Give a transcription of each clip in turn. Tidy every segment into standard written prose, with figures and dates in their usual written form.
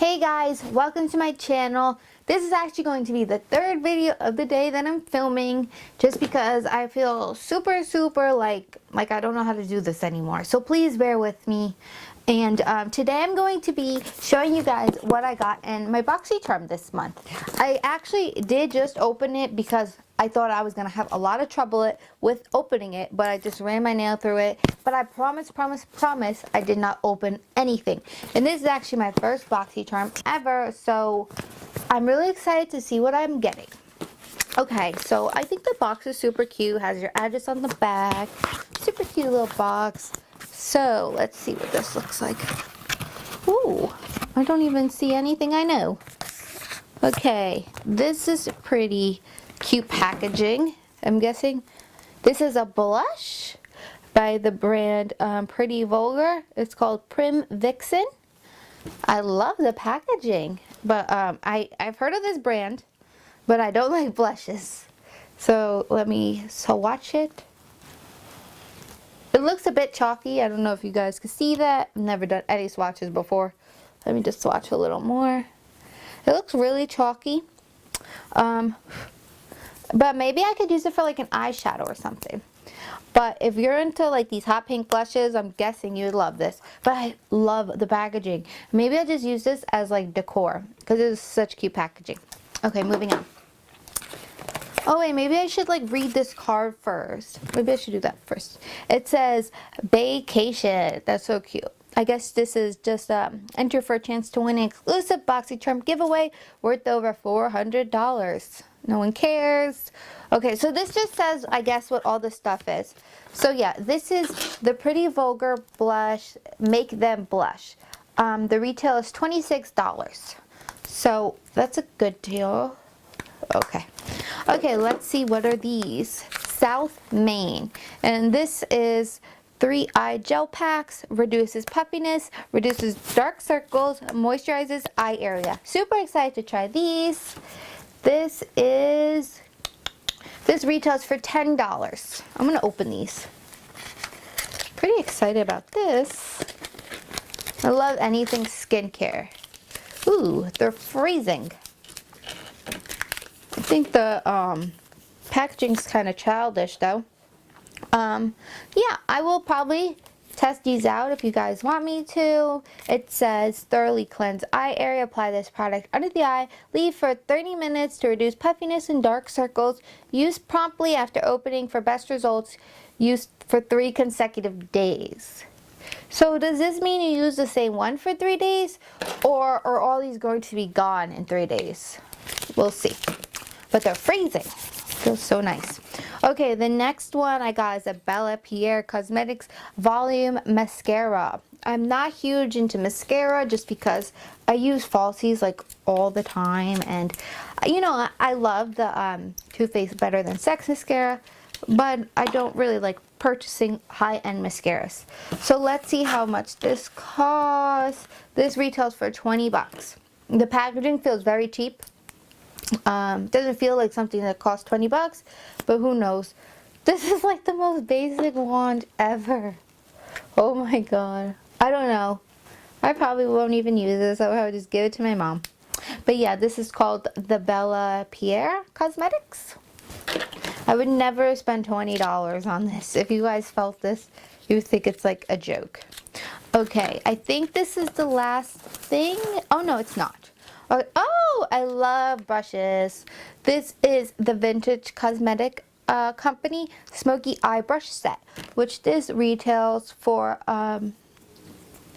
Hey guys, welcome to my channel. This is actually going to be the third video of the day that I'm filming just because I feel super like I don't know how to do this anymore. So please bear with me. And today I'm going to be showing you guys what I got in my BOXYCHARM this month. I actually did just open it because I thought I was going to have a lot of trouble with opening it, but I just ran my nail through it. But I promise I did not open anything. And this is actually my first BOXYCHARM ever, so I'm really excited to see what I'm getting. Okay, so I think the box is super cute. Has your address on the back. Super cute little box. So let's see what this looks like. Ooh, I don't even see anything I know. Okay, this is pretty cute packaging. I'm guessing this is a blush by the brand Pretty Vulgar. It's called Prim Vixen. I love the packaging, but I've heard of this brand, but I don't like blushes. So let me swatch it. It looks a bit chalky. I don't know if you guys can see that. I've never done any swatches before. Let me just swatch a little more. It looks really chalky. But maybe I could use it for like an eyeshadow or something. But if you're into like these hot pink blushes, I'm guessing you would love this. But I love the packaging. Maybe I'll just use this as like decor because it is such cute packaging. Okay, moving on. Oh wait, maybe I should like read this card first. Maybe I should do that first. It says vacation. That's so cute. I guess this is just enter for a chance to win an exclusive BOXYCHARM giveaway worth over $400. No one cares. Okay, so this just says, I guess, what all this stuff is. So yeah, this is the Pretty Vulgar blush. Make Them Blush. The retail is $26. So that's a good deal. Okay. Okay, let's see, what are these? South Maine. And this is 3 eye gel packs, reduces puffiness, reduces dark circles, moisturizes eye area. Super excited to try these. This retails for $10. I'm gonna open these. Pretty excited about this. I love anything skincare. Ooh, they're freezing. I think the packaging's kind of childish though. Yeah, I will probably test these out if you guys want me to. It says thoroughly cleanse eye area, apply this product under the eye, leave for 30 minutes to reduce puffiness and dark circles, use promptly after opening for best results, use for 3 consecutive days. So does this mean you use the same one for 3 days, or are all these going to be gone in 3 days? We'll see. But they're freezing. Feels so nice. Okay, the next one I got is a Bellapierre Cosmetics Volume Mascara. I'm not huge into mascara just because I use falsies like all the time, and you know, I love the Too Faced Better Than Sex mascara, but I don't really like purchasing high-end mascaras. So let's see how much this costs. This retails for $20. The packaging feels very cheap. Doesn't feel like something that costs $20, but who knows. This is like the most basic wand ever. Oh my god. I don't know. I probably won't even use this. I would just give it to my mom. But yeah, this is called the Bellapierre Cosmetics. I would never spend $20 on this. If you guys felt this, you would think it's like a joke. Okay, I think this is the last thing. Oh no, it's not. Oh, I love brushes. This is the Vintage Cosmetic Company Smoky Eye Brush Set, which this retails for,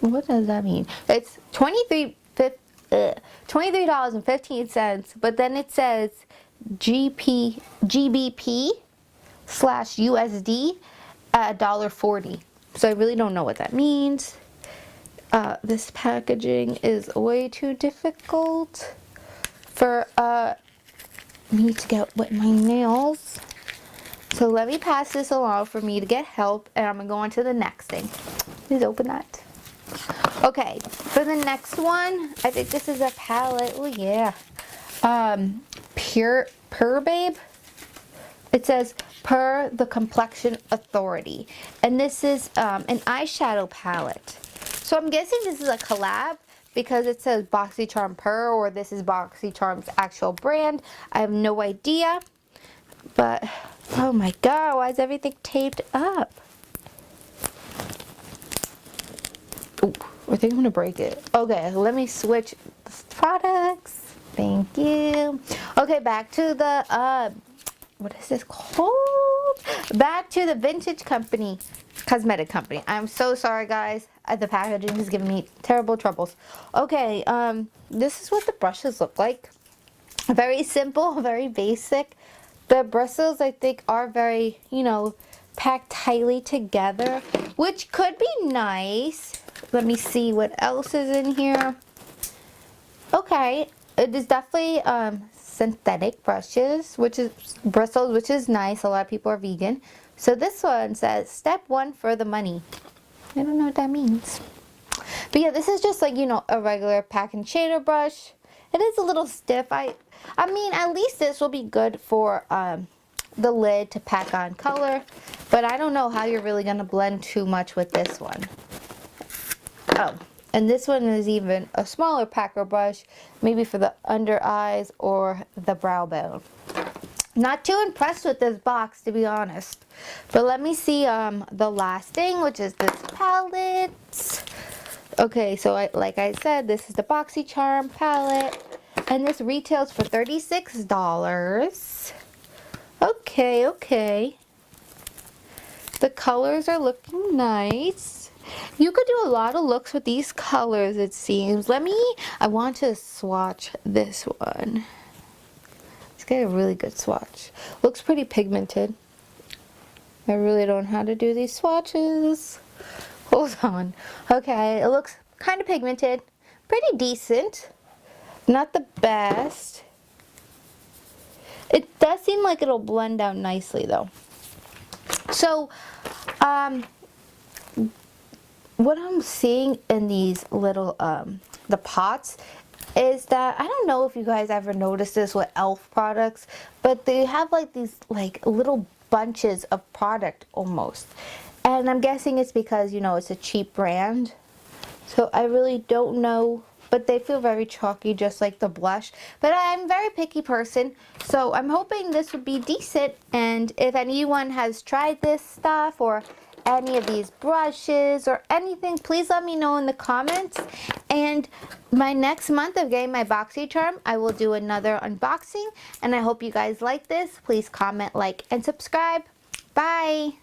what does that mean? It's $23.15, but then it says GBP/USD at $1.40. So I really don't know what that means. This packaging is way too difficult for me to get with my nails. So let me pass this along for me to get help, and I'm going to go on to the next thing. Please open that. Okay, for the next one, I think this is a palette. Oh yeah. Pierre, babe. It says Per the Complexion Authority. And this is an eyeshadow palette. So I'm guessing this is a collab because it says BOXYCHARM Per, or this is BOXYCHARM's actual brand. I have no idea. But, oh my god, why is everything taped up? Ooh, I think I'm gonna break it. Okay, let me switch products. Thank you. Okay, back to the, what is this called? Back to the Vintage Company, cosmetic company. I'm so sorry, guys. The packaging is giving me terrible troubles. Okay, this is what the brushes look like. Very simple, very basic. The bristles, I think, are very, you know, packed tightly together, which could be nice. Let me see what else is in here. Okay, it is definitely synthetic brushes, which is bristles, which is nice. A lot of people are vegan. So this one says step 1 for the money. I don't know what that means. But yeah, this is just like, you know, a regular pack and shader brush. It is a little stiff. I mean, at least this will be good for the lid to pack on color. But I don't know how you're really going to blend too much with this one. Oh, and this one is even a smaller packer brush, maybe for the under eyes or the brow bone. Not too impressed with this box, to be honest. But let me see the last thing, which is this palette. Okay, so like I said, this is the BOXYCHARM palette. And this retails for $36. Okay, okay. The colors are looking nice. You could do a lot of looks with these colors, it seems. I want to swatch this one. Let's get a really good swatch. Looks pretty pigmented. I really don't know how to do these swatches. Hold on. Okay, it looks kind of pigmented. Pretty decent. Not the best. It does seem like it'll blend out nicely though. So, what I'm seeing in these little, the pots is that, I don't know if you guys ever noticed this with e.l.f. products, but they have like these like little bunches of product almost. And I'm guessing it's because, you know, it's a cheap brand. So I really don't know, but they feel very chalky, just like the blush. But I'm a very picky person, so I'm hoping this would be decent. And if anyone has tried this stuff or any of these brushes or anything, please let me know in the comments. And my next month of getting my BOXYCHARM, I will do another unboxing. And I hope you guys like this. Please comment, like, and subscribe. Bye!